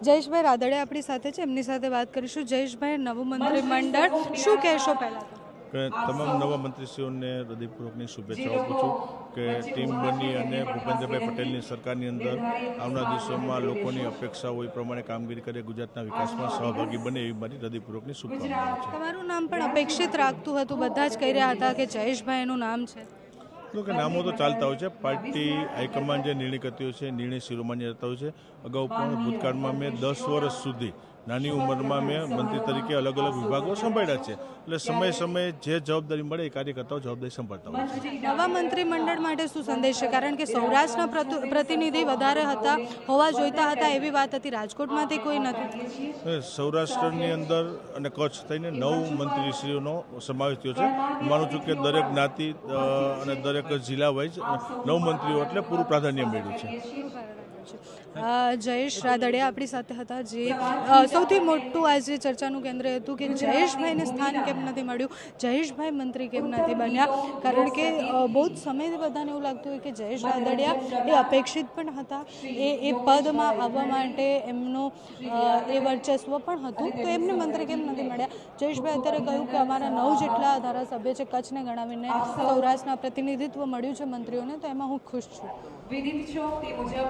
જયેશભાઈ રાદડિયા આપણી સાથે છે, એમની સાથે વાત કરીશું। જયેશભાઈ, નવું મંત્રીમંડળ, શું કહેશો પહેલા તો? કે તમામ નવા મંત્રીશ્રીઓને હૃદયપૂર્વકની શુભેચ્છાઓ આપું છું કે ટીમ બની અને ભૂપેન્દ્રભાઈ પટેલની સરકારની અંદર આવનાર દિવસોમાં લોકોની અપેક્ષા હોય એ પ્રમાણે કામગીરી કરે, ગુજરાતના વિકાસમાં સહભાગી બને એવી મારી હૃદયપૂર્વકની શુભકામનાઓ છે। તમારું નામ પણ અપેક્ષિત રાખતું હતું, બધા જ કહી રહ્યા હતા કે જયેશભાઈનું નામ છે। તો કે નામો તો ચાલતા હોય છે, પાર્ટી હાઈકમાન્ડ જે નિર્ણય કરતી હોય છે, નિર્ણય શિરોમાન્ય રહેતા હોય છે। અગાઉ પણ ભૂતકાળમાં મેં 10 વર્ષ સુધી નાની ઉંમરમાં મેં મંત્રી તરીકે અલગ અલગ વિભાગો સંભાળ્યા છે, એટલે સમયે સમયે જે જવાબદારી મળે એ કાર્યકર્તાઓ જવાબદારી સંભાળતા હોય છે। નવા મંત્રીમંડળ માટે શું સંદેશ છે? કારણ કે સૌરાષ્ટ્રના પ્રતિનિધિ વધારે હતા, હોવા જોઈતા હતા એવી વાત હતી, રાજકોટમાંથી કોઈ નથી। સૌરાષ્ટ્રની અંદર અને કચ્છ થઈને 9 મંત્રીશ્રીઓનો સમાવેશ થયો છે। માનું છું કે દરેક જ્ઞાતિ અને દરેક જિલ્લા વાઇઝ 9 મંત્રીઓ એટલે પૂરું પ્રાધાન્ય મળ્યું છે। જયેશ રાદડિયા આપણી સાથે હતા, જે સૌથી મોટું આજે ચર્ચાનું કેન્દ્ર હતું કે જયેશભાઈને સ્થાન કેમ નથી મળ્યું, જયેશભાઈ મંત્રી કેમ નથી બન્યા। કારણ કે બહુ જ સમયથી બધાને એવું લાગતું હોય કે જયેશ રાદડિયા એ અપેક્ષિત પણ હતા, એ પદમાં આવવા માટે એમનું એ વર્ચસ્વ પણ હતું, તો એમને મંત્રી કેમ નથી મળ્યા? જયેશભાઈ અત્યારે કહ્યું કે અમારા 9 જેટલા ધારાસભ્ય છે, કચ્છને ગણાવીને સૌરાષ્ટ્રના પ્રતિનિધિત્વ મળ્યું છે મંત્રીઓને, તો એમાં હું ખુશ છું। વિદિત છો તે મુજબ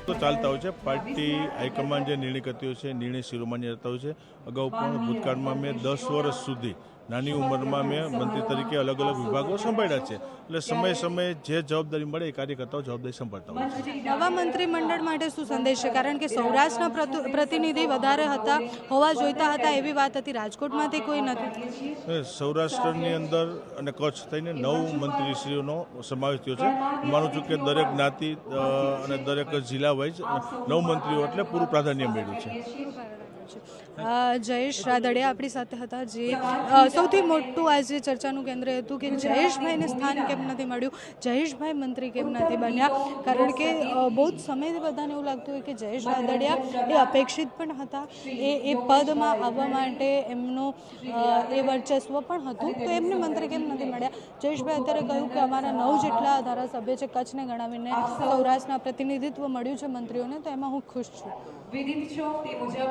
તો ચાલતા હોય છે, પાર્ટી હાઈકમાન્ડ જે નિર્ણય કરતી હોય છે, નિર્ણય શિરોમાન્ય રહેતા હોય છે। અગાઉ પણ ભૂતકાળમાં મેં 10 વર્ષ સુધી નાની ઉંમરમાં મેં મંત્રી તરીકે અલગ અલગ વિભાગો સંભાળ્યા છે, એટલે સમયે સમયે જે જવાબદારી મળે એ કાર્યકર્તાઓ જવાબદારી સંભાળતા હોય છે। નવા મંત્રીમંડળ માટે શું સંદેશ છે? કારણ કે સૌરાષ્ટ્રના પ્રતિનિધિ વધારે હતા, હોવા જોઈતા હતા એવી વાત હતી, રાજકોટમાંથી કોઈ નથી। સૌરાષ્ટ્રની અંદર અને કચ્છ થઈને 9 મંત્રીશ્રીઓનો સમાવેશ થયો છે। માનું છું કે દરેક જ્ઞાતિ અને દરેક જિલ્લા વાઇઝ 9 મંત્રીઓ એટલે પૂરું પ્રાધાન્ય મળ્યું છે। જયેશ રાદડિયા આપણી સાથે હતા, જે સૌથી મોટું આજે ચર્ચાનું કેન્દ્ર હતું કે જયેશભાઈને સ્થાન કેમ નથી મળ્યું, જયેશભાઈ મંત્રી કેમ નથી બન્યા। કારણ કે બહુ જ સમયથી બધાને એવું લાગતું હોય કે જયેશ રાદડિયા એ અપેક્ષિત પણ હતા, એ પદમાં આવવા માટે એમનું એ વર્ચસ્વ પણ હતું, તો એમને મંત્રી કેમ નથી મળ્યા? જયેશભાઈ અત્યારે કહ્યું કે અમારા 9 જેટલા ધારાસભ્ય છે, કચ્છને ગણાવીને સૌરાષ્ટ્રના પ્રતિનિધિત્વ મળ્યું છે મંત્રીઓને, તો એમાં હું ખુશ છું। વિદિત છો તે મુજબ